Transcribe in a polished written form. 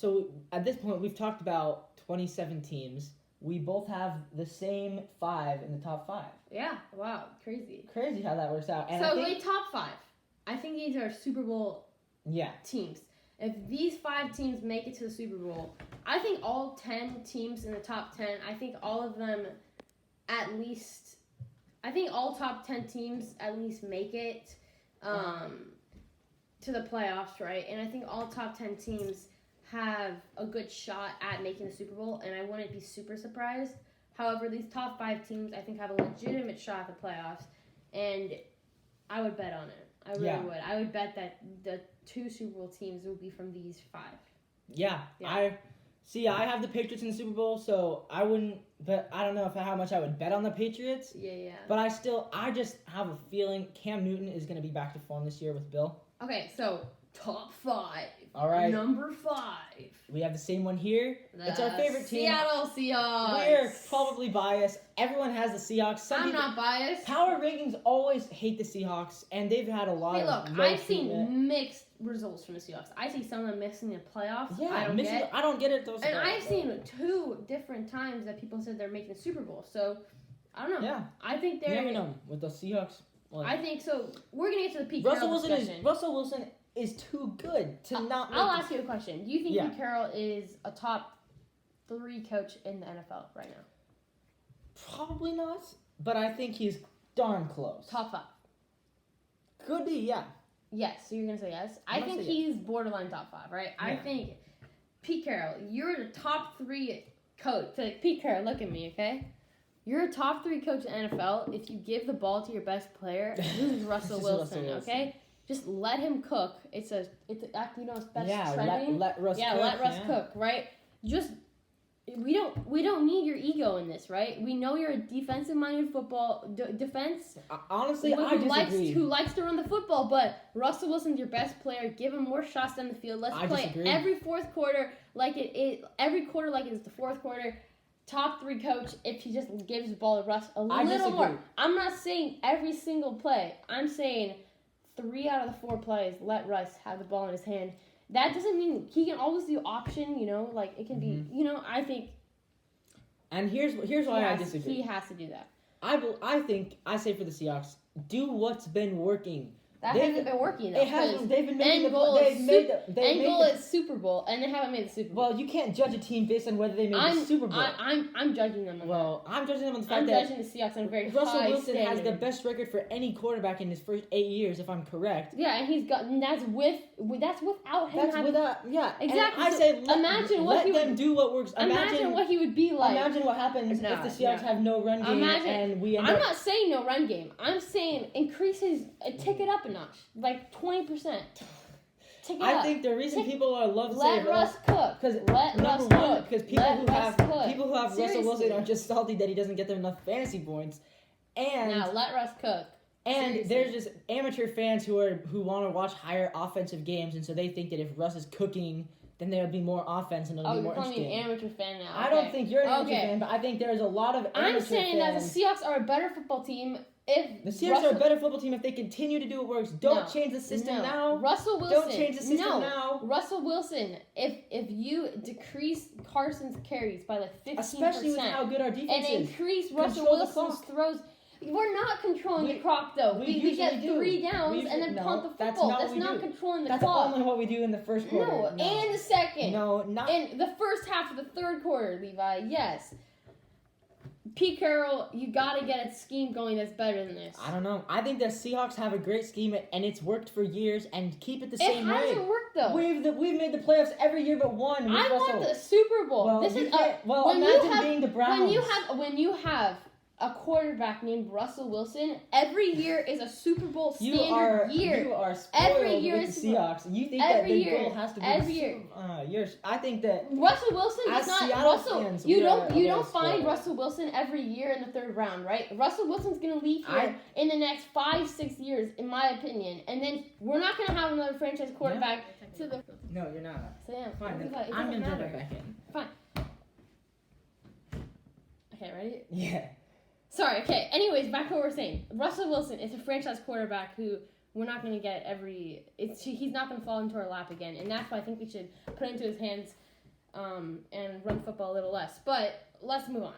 So at this point, we've talked about 27 teams. We both have the same 5 in the top 5. Yeah, wow, crazy. Crazy how that works out. And so top 5. I think these are Super Bowl teams. If these 5 teams make it to the Super Bowl, I think all 10 teams in the top 10, I think all of them at least, I think all top 10 teams at least make it to the playoffs, right? And I think all top 10 teams have a good shot at making the Super Bowl, and I wouldn't be super surprised. However, these top 5 teams, I think, have a legitimate shot at the playoffs, and I would bet on it. I really would. I would bet that the 2 Super Bowl teams will be from these 5. Yeah. I have the Patriots in the Super Bowl, so I wouldn't, but I don't know how much I would bet on the Patriots. Yeah. But I just have a feeling Cam Newton is going to be back to form this year with Bill. Okay, so top 5. All right. Number 5. We have the same one here. It's our favorite team. Seattle Seahawks. We're probably biased. Everyone has the Seahawks. I'm not biased. Power rankings always hate the Seahawks, and they've had a lot of I've seen mixed results from the Seahawks. I see some of them missing the playoffs. Yeah, I don't get it. And I've seen 2 different times that people said they're making the Super Bowl. So, I don't know. Yeah. I think they're... You never know with the Seahawks. Well, I think so. We're going to get to the Pete Carroll discussion. Russell Wilson is too good to not make I'll ask you a question. Do you think Pete Carroll is a top 3 coach in the NFL right now? Probably not, but I think he's darn close. Top 5. Could be, yeah. Yes, so you're going to say yes? I think he's borderline top 5, right? Yeah. I think Pete Carroll, you're the top 3 coach. So Pete Carroll, look at me, okay? You're a top 3 coach in the NFL if you give the ball to your best player, who's Russell Wilson, okay? Just let him cook. It's best trending. Let Russ cook. Let Russ cook, right? We don't need your ego in this, right? We know you're a defensive-minded football defense. Honestly, I disagree. Who likes to run the football, but Russell Wilson's your best player. Give him more shots down the field. Let's play every fourth quarter like every quarter like it's the fourth quarter. Top 3 coach if he just gives the ball to Russ a little more. I'm not saying every single play. I'm saying 3 out of the 4 plays, let Russ have the ball in his hand. That doesn't mean he can always do option, like it can be, I think. And here's why I disagree. He has to do that. I say for the Seahawks, do what's been working. That hasn't been working, though. It hasn't. They've been making end goal is Super Bowl, and they haven't made the Super Bowl. Well, you can't judge a team based on whether they made the Super Bowl. I'm judging them on that. I'm judging them on the fact that I'm judging the Seahawks on a very Russell high Wilson standard. has the best record for any quarterback in his first 8 years, if I'm correct. Yeah, and that's without him. Exactly. And I say let them do what works. Imagine what he would be like. Imagine what happens if the Seahawks have no run game and we end up. I'm not saying no run game. I'm saying take it up a notch, like 20%. I think the reason people love to say let Russ cook because people who have Russell Wilson are just salty that he doesn't get them enough fantasy points, and now let Russ cook. And there's just amateur fans who want to watch higher offensive games, and so they think that if Russ is cooking, then there'll be more offense and it'll be more interesting. You're calling me an amateur fan now. I don't think you're an amateur fan, but I think there's a lot of amateur fans. I'm saying that the Seahawks are a better football team if the Seahawks are a better football team if they continue to do what works. Don't change the system now. Russell Wilson. Don't change the system now. Russell Wilson, if you decrease Carson's carries by like 15%, especially with how good our defense is, and increase Russell Wilson's throws. We're not controlling the clock, though. We get 3 downs and then punt the football. That's not controlling the clock. That's only what we do in the first quarter. No, and the second. No, not in the first half of the third quarter, Levi. Yes. Pete Carroll, you got to get a scheme going that's better than this. I don't know. I think the Seahawks have a great scheme, and it's worked for years, and keep it the same way. It hasn't worked, though. We've made the playoffs every year but one. I want the Super Bowl. Well, imagine being the Browns. When you have a quarterback named Russell Wilson, every year is a Super Bowl standard year. You are spoiled every year with the Seahawks. You think that the goal has to be every year. I think that Russell Wilson is not Seattle Russell. Fans, you don't find Russell Wilson every year in the 3rd round, right? Russell Wilson's gonna leave here in the next 5-6 years, in my opinion, and then we're not gonna have another franchise quarterback to the. No, you're not. So yeah, fine. I'm gonna jump back in. Fine. Okay, ready? Yeah. Sorry, okay. Anyways, back to what we're saying. Russell Wilson is a franchise quarterback who we're not going to get he's not going to fall into our lap again. And that's why I think we should put into his hands and run football a little less. But let's move on.